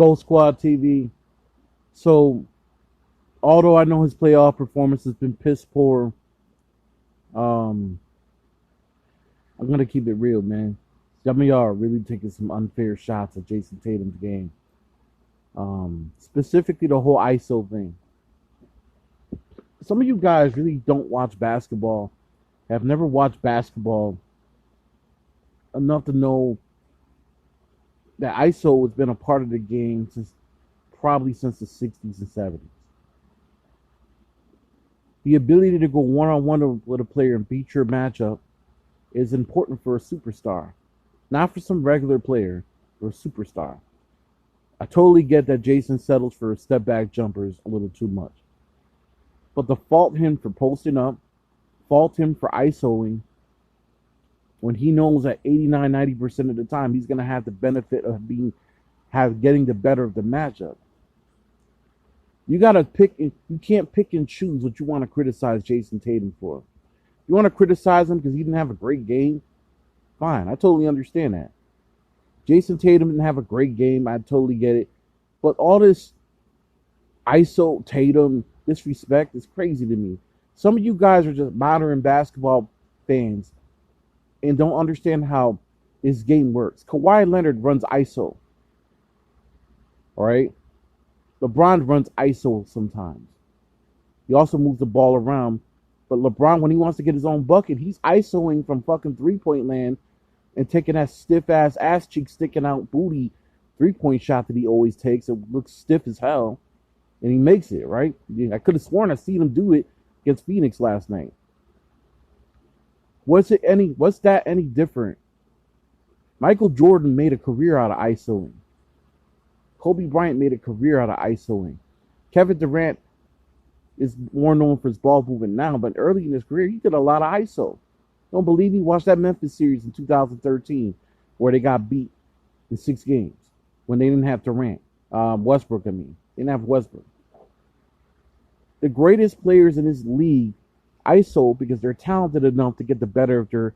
Go Squad TV. So, although I know his playoff performance has been piss poor, um, I'm gonna keep it real, man. Some of y'all are really taking some unfair shots at Jason Tatum's game. Specifically the whole ISO thing. Some of you guys really don't watch basketball, have never watched basketball enough to know that ISO has been a part of the game since the 60s and 70s. The ability to go one-on-one with a player and beat your matchup is important for a superstar. Not for some regular player, for a superstar. I totally get that Jason settles for step back jumpers a little too much. But to fault him for posting up, fault him for ISOing, when he knows that 89-90% of the time he's going to have the benefit of getting the better of the matchup. You can't pick and choose what you want to criticize Jason Tatum for. You want to criticize him because he didn't have a great game? Fine, I totally understand that. Jason Tatum didn't have a great game. I totally get it. But all this ISO Tatum disrespect is crazy to me. Some of you guys are just modern basketball fans and don't understand how this game works. Kawhi Leonard runs ISO. All right? LeBron runs ISO sometimes. He also moves the ball around. But LeBron, when he wants to get his own bucket, he's ISOing from fucking three-point land and taking that stiff-ass ass-cheek sticking out booty three-point shot that he always takes. It looks stiff as hell. And he makes it, right? I could have sworn I seen him do it against Phoenix last night. What's that any different? Michael Jordan made a career out of ISOing. Kobe Bryant made a career out of ISOing. Kevin Durant is more known for his ball movement now, but early in his career, he did a lot of ISO. Don't believe me? Watch that Memphis series in 2013 where they got beat in 6 games when they didn't have Durant. Westbrook, I mean. They didn't have Westbrook. The greatest players in this league ISO because they're talented enough to get the better of their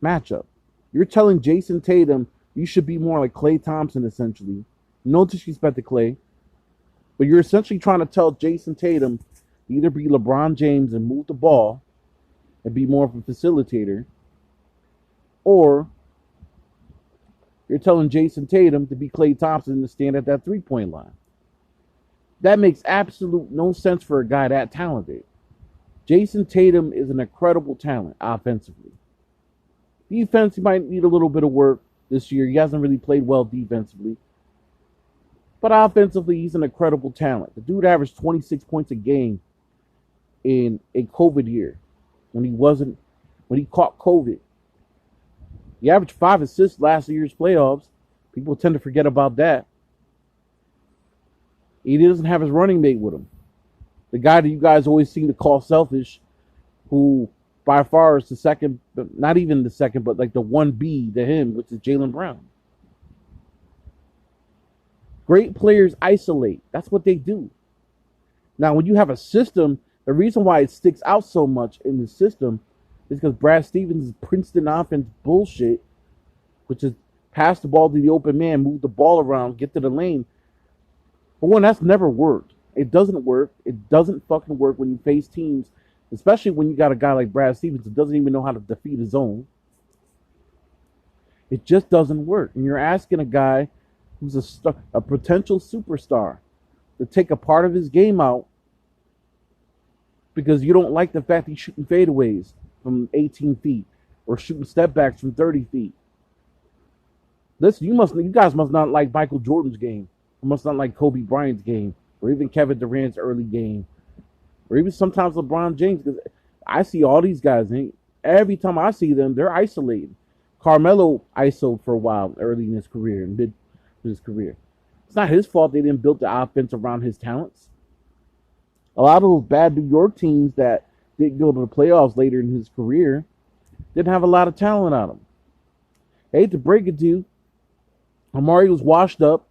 matchup. You're telling Jason Tatum you should be more like Klay Thompson, essentially. No disrespect to Klay, but you're essentially trying to tell Jason Tatum to either be LeBron James and move the ball and be more of a facilitator, or you're telling Jason Tatum to be Klay Thompson and stand at that three-point line. That makes absolute no sense for a guy that talented. Jason Tatum is an incredible talent offensively. Defense, he might need a little bit of work this year. He hasn't really played well defensively. But offensively, he's an incredible talent. The dude averaged 26 points a game in a COVID year when he caught COVID. He averaged 5 assists last year's playoffs. People tend to forget about that. He doesn't have his running mate with him. The guy that you guys always seem to call selfish, who by far is the second, not even the second, but like the 1B to him, which is Jaylen Brown. Great players isolate. That's what they do. Now, when you have a system, the reason why it sticks out so much in the system is because Brad Stevens' Princeton offense bullshit, which is pass the ball to the open man, move the ball around, get to the lane. But one, that's never worked. It doesn't work. It doesn't fucking work when you face teams, especially when you got a guy like Brad Stevens who doesn't even know how to defeat his own. It just doesn't work. And you're asking a guy who's a potential superstar to take a part of his game out because you don't like the fact he's shooting fadeaways from 18 feet or shooting step backs from 30 feet. Listen, you guys must not like Michael Jordan's game. You must not like Kobe Bryant's game, or even Kevin Durant's early game, or even sometimes LeBron James. Because I see all these guys, and every time I see them, they're isolated. Carmelo ISO'd for a while early in his career, in mid his career. It's not his fault they didn't build the offense around his talents. A lot of those bad New York teams that didn't go to the playoffs later in his career didn't have a lot of talent on them. I hate to break it to you, Amari was washed up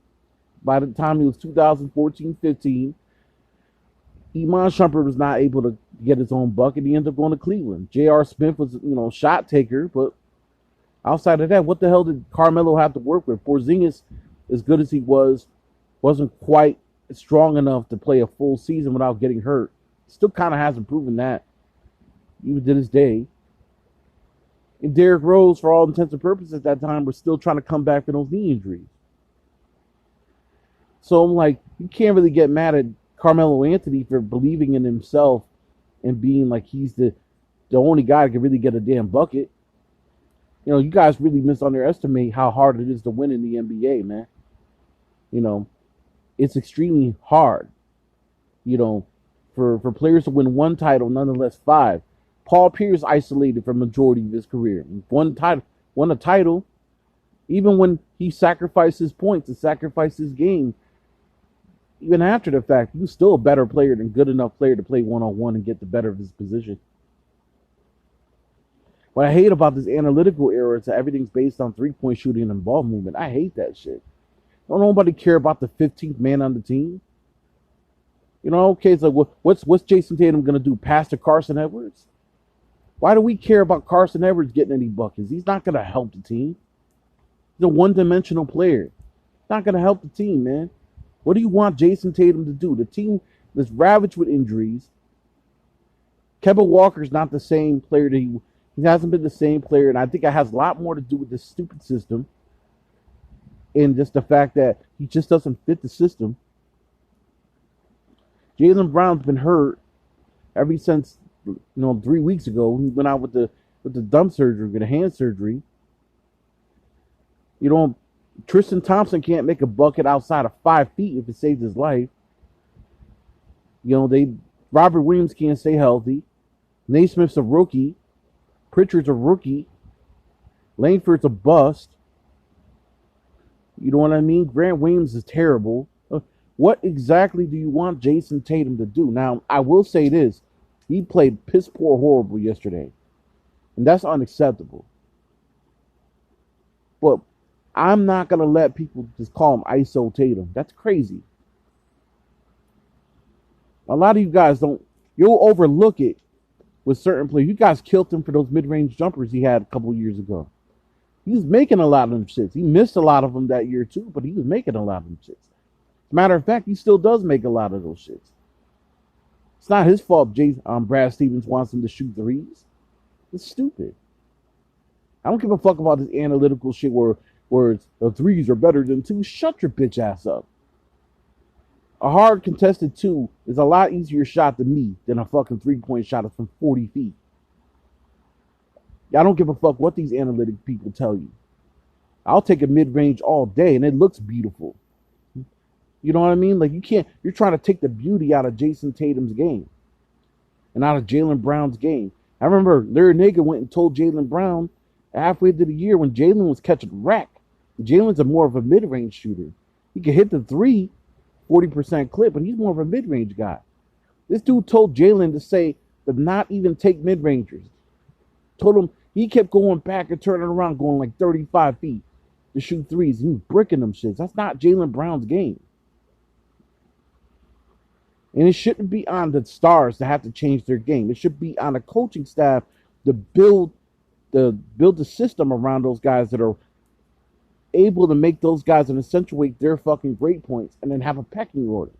by the time he was 2014-15. Iman Shumpert was not able to get his own bucket. He ended up going to Cleveland. J.R. Smith was, shot taker, but outside of that, what the hell did Carmelo have to work with? Porzingis, as good as he was, wasn't quite strong enough to play a full season without getting hurt. Still kind of hasn't proven that, even to this day. And Derrick Rose, for all intents and purposes at that time, was still trying to come back from those knee injuries. So I'm like, you can't really get mad at Carmelo Anthony for believing in himself and being like he's the only guy that can really get a damn bucket. You know, you guys really misunderestimate how hard it is to win in the NBA, man. You know, it's extremely hard, you know, for players to win one title, nonetheless 5. Paul Pierce isolated for majority of his career. Won a title, even when he sacrificed his points and sacrificed his game. Even after the fact, he was still a better player than good enough player to play one-on-one and get the better of his position. What I hate about this analytical era is that everything's based on three-point shooting and ball movement. I hate that shit. Don't nobody care about the 15th man on the team. You know, okay, it's like, what's Jayson Tatum going to do? Pass to Carson Edwards? Why do we care about Carson Edwards getting any buckets? He's not going to help the team. He's a one-dimensional player. He's not going to help the team, man. What do you want Jayson Tatum to do? The team is ravaged with injuries. Kemba Walker's not the same player that he hasn't been the same player, and I think it has a lot more to do with this stupid system and just the fact that he just doesn't fit the system. Jaylen Brown's been hurt ever since, 3 weeks ago. He went out with the thumb surgery, with the hand surgery. Tristan Thompson can't make a bucket outside of 5 feet if it saves his life. Robert Williams can't stay healthy. Nesmith's a rookie. Pritchard's a rookie. Langford's a bust. You know what I mean? Grant Williams is terrible. What exactly do you want Jayson Tatum to do? Now, I will say this. He played piss poor horrible yesterday. And that's unacceptable. But I'm not going to let people just call him ISO Tatum. That's crazy. A lot of you guys you'll overlook it with certain players. You guys killed him for those mid-range jumpers he had a couple years ago. He was making a lot of them shits. He missed a lot of them that year too, but he was making a lot of them shits. As a matter of fact, he still does make a lot of those shits. It's not his fault Brad Stevens wants him to shoot threes. It's stupid. I don't give a fuck about this analytical shit where the threes are better than 2. Shut your bitch ass up. A hard contested 2 is a lot easier shot to me than a fucking 3-point shot from 40 feet. I don't give a fuck what these analytic people tell you. I'll take a mid-range all day, and it looks beautiful. You know what I mean? Like, you're trying to take the beauty out of Jayson Tatum's game and out of Jaylen Brown's game. I remember Larry Nagel went and told Jaylen Brown halfway through the year when Jaylen was catching wreck. Jaylen's more of a mid-range shooter. He can hit the 3, 40% clip, but he's more of a mid-range guy. This dude told Jaylen to not even take mid-rangers. Told him he kept going back and turning around, going like 35 feet to shoot threes. He was bricking them shits. That's not Jaylen Brown's game. And it shouldn't be on the stars to have to change their game. It should be on the coaching staff to build the system around those guys that are able to make those guys and accentuate their fucking great points and then have a pecking order.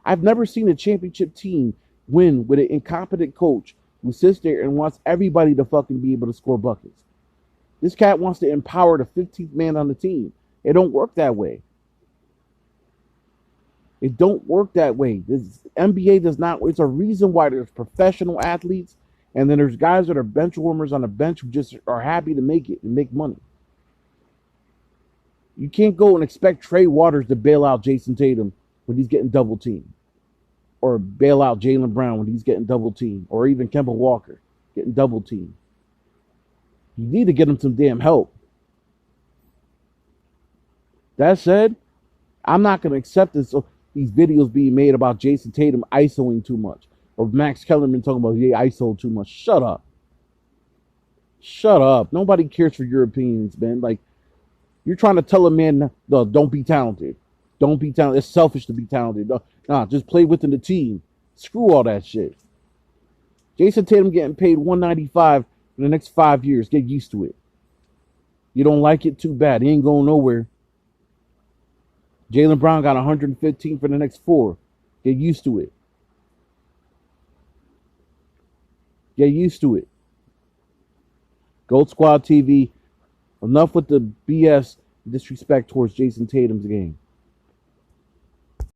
I've never seen a championship team win with an incompetent coach who sits there and wants everybody to fucking be able to score buckets. This cat wants to empower the 15th man on the team. It don't work that way. It don't work that way. This NBA does not. It's a reason why there's professional athletes and then there's guys that are bench warmers on the bench who just are happy to make it and make money. You can't go and expect Trey Waters to bail out Jayson Tatum when he's getting double teamed. Or bail out Jaylen Brown when he's getting double teamed. Or even Kemba Walker getting double teamed. You need to get him some damn help. That said, I'm not going to accept these videos being made about Jayson Tatum ISOing too much. Or Max Kellerman talking about he ISO too much. Shut up. Shut up. Nobody cares for your opinions, man. Like, you're trying to tell a man, no, don't be talented. Don't be talented. It's selfish to be talented. Nah, just play within the team. Screw all that shit. Jayson Tatum getting paid $195 for the next 5 years. Get used to it. You don't like it? Too bad. He ain't going nowhere. Jaylen Brown got 115 for the next 4. Get used to it. Get used to it. Gold Squad TV. Enough with the BS disrespect towards Jayson Tatum's game.